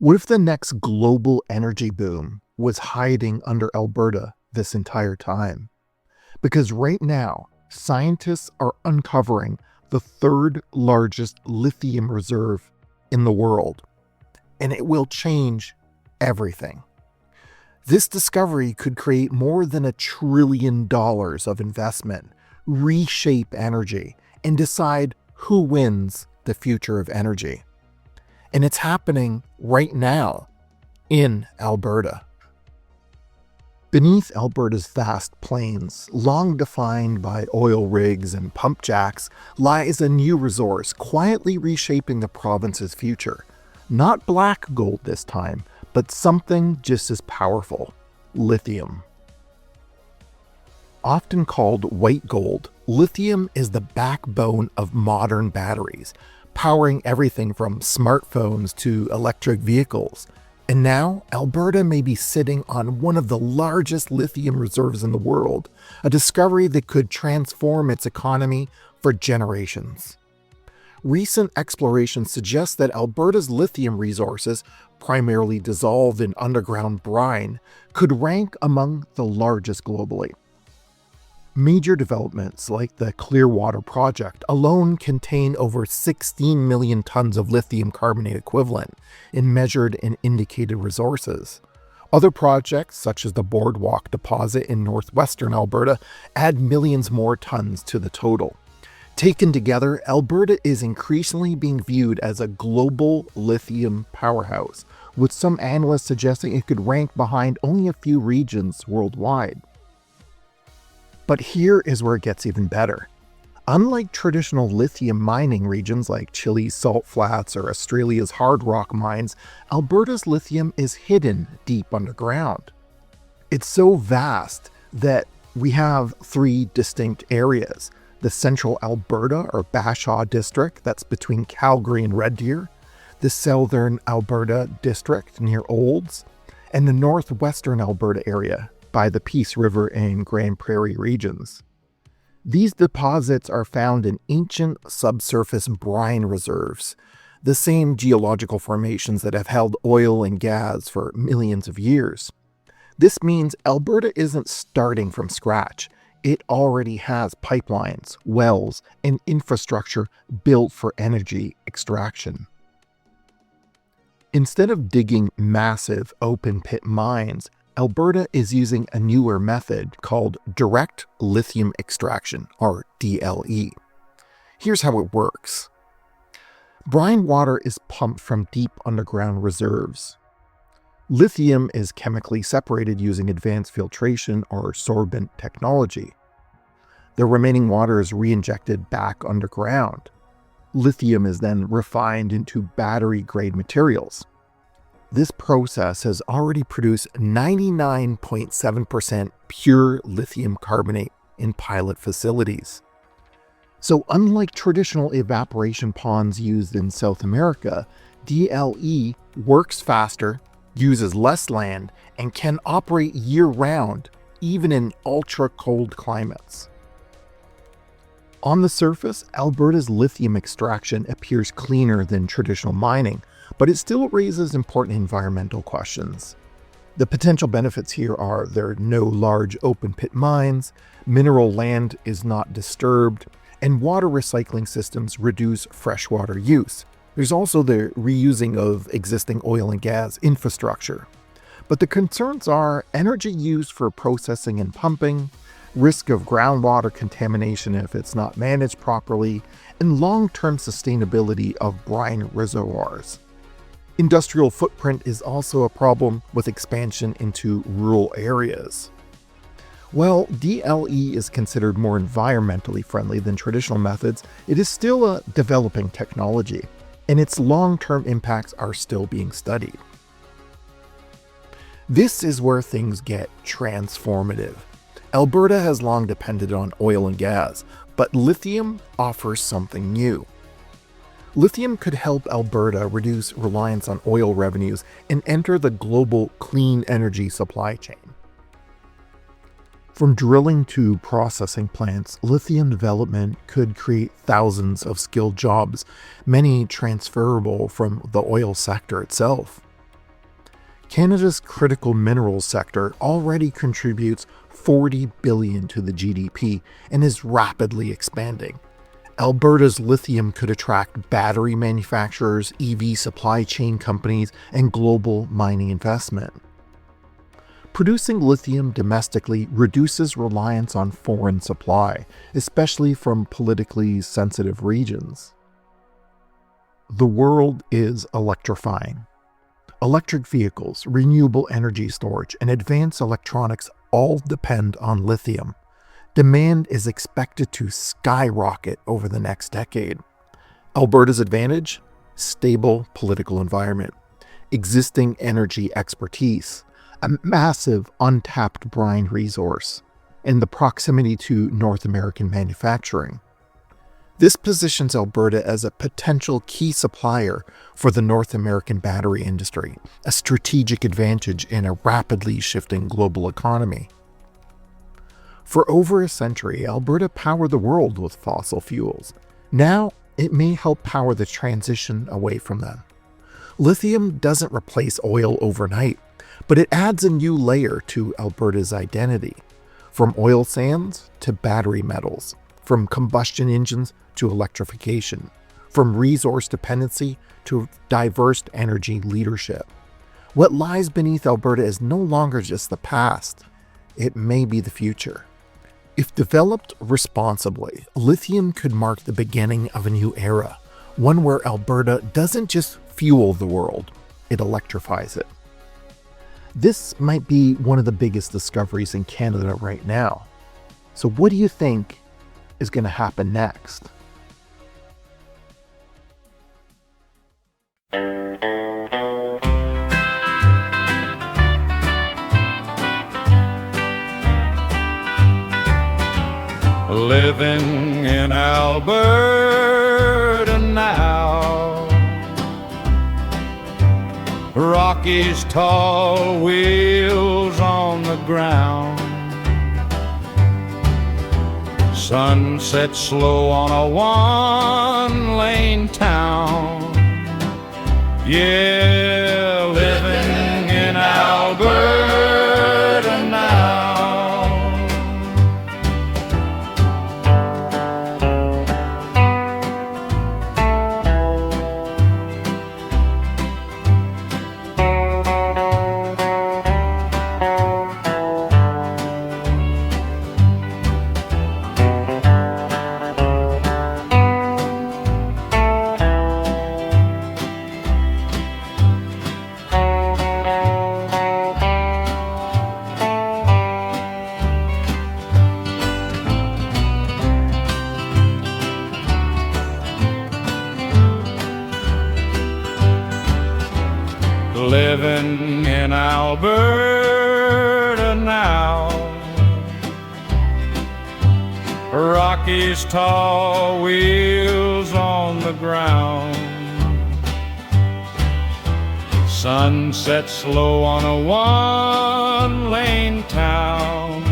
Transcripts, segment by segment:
What if the next global energy boom was hiding under Alberta this entire time? Because right now, scientists are uncovering the third largest lithium reserve in the world, and it will change everything. This discovery could create more than $1 trillion of investment, reshape energy, and decide who wins the future of energy. And it's happening right now in Alberta. Beneath Alberta's vast plains, long defined by oil rigs and pump jacks, lies a new resource quietly reshaping the province's future. Not black gold this time, but something just as powerful: lithium. Often called white gold, lithium is the backbone of modern batteries, powering everything from smartphones to electric vehicles. And now, Alberta may be sitting on one of the largest lithium reserves in the world, a discovery that could transform its economy for generations. Recent exploration suggests that Alberta's lithium resources, primarily dissolved in underground brine, could rank among the largest globally. Major developments like the Clearwater project alone contain over 16 million tons of lithium carbonate equivalent in measured and indicated resources. Other projects, such as the Boardwalk deposit in northwestern Alberta, add millions more tons to the total. Taken together, Alberta is increasingly being viewed as a global lithium powerhouse, with some analysts suggesting it could rank behind only a few regions worldwide. But here is where it gets even better. Unlike traditional lithium mining regions like Chile's salt flats or Australia's hard rock mines, Alberta's lithium is hidden deep underground. It's so vast that we have three distinct areas: the central Alberta or Bashaw district, that's between Calgary and Red Deer, the southern Alberta district near Olds, and the northwestern Alberta area by the Peace River and Grand Prairie regions. These deposits are found in ancient subsurface brine reserves, the same geological formations that have held oil and gas for millions of years. This means Alberta isn't starting from scratch. It already has pipelines, wells, and infrastructure built for energy extraction. Instead of digging massive open-pit mines, Alberta is using a newer method called direct lithium extraction, or DLE. Here's how it works. Brine water is pumped from deep underground reserves. Lithium is chemically separated using advanced filtration or sorbent technology. The remaining water is re-injected back underground. Lithium is then refined into battery-grade materials. This process has already produced 99.7% pure lithium carbonate in pilot facilities. So unlike traditional evaporation ponds used in South America, DLE works faster, uses less land, and can operate year-round, even in ultra-cold climates. On the surface, Alberta's lithium extraction appears cleaner than traditional mining, but it still raises important environmental questions. The potential benefits here are there are no large open-pit mines, mineral land is not disturbed, and water recycling systems reduce freshwater use. There's also the reusing of existing oil and gas infrastructure. But the concerns are energy used for processing and pumping, risk of groundwater contamination if it's not managed properly, and long-term sustainability of brine reservoirs. Industrial footprint is also a problem with expansion into rural areas. While DLE is considered more environmentally friendly than traditional methods, it is still a developing technology, and its long-term impacts are still being studied. This is where things get transformative. Alberta has long depended on oil and gas, but lithium offers something new. Lithium could help Alberta reduce reliance on oil revenues and enter the global clean energy supply chain. From drilling to processing plants, lithium development could create thousands of skilled jobs, many transferable from the oil sector itself. Canada's critical minerals sector already contributes $40 billion to the GDP and is rapidly expanding. Alberta's lithium could attract battery manufacturers, EV supply chain companies, and global mining investment. Producing lithium domestically reduces reliance on foreign supply, especially from politically sensitive regions. The world is electrifying. Electric vehicles, renewable energy storage, and advanced electronics all depend on lithium. Demand is expected to skyrocket over the next decade. Alberta's advantage? Stable political environment, existing energy expertise, a massive untapped brine resource, and the proximity to North American manufacturing. This positions Alberta as a potential key supplier for the North American battery industry, a strategic advantage in a rapidly shifting global economy. For over a century, Alberta powered the world with fossil fuels. Now, it may help power the transition away from them. Lithium doesn't replace oil overnight, but it adds a new layer to Alberta's identity. From oil sands to battery metals, from combustion engines to electrification, from resource dependency to diverse energy leadership. What lies beneath Alberta is no longer just the past, it may be the future. If developed responsibly, lithium could mark the beginning of a new era, one where Alberta doesn't just fuel the world, it electrifies it. This might be one of the biggest discoveries in Canada right now. So what do you think is going to happen next? Living in Alberta now, Rocky's tall wheels on the ground, sunset slow on a one-lane town. Yeah, living in Alberta now. Living in Alberta now, Rocky's tall wheels on the ground, sunset slow on a one-lane town.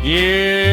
Yeah.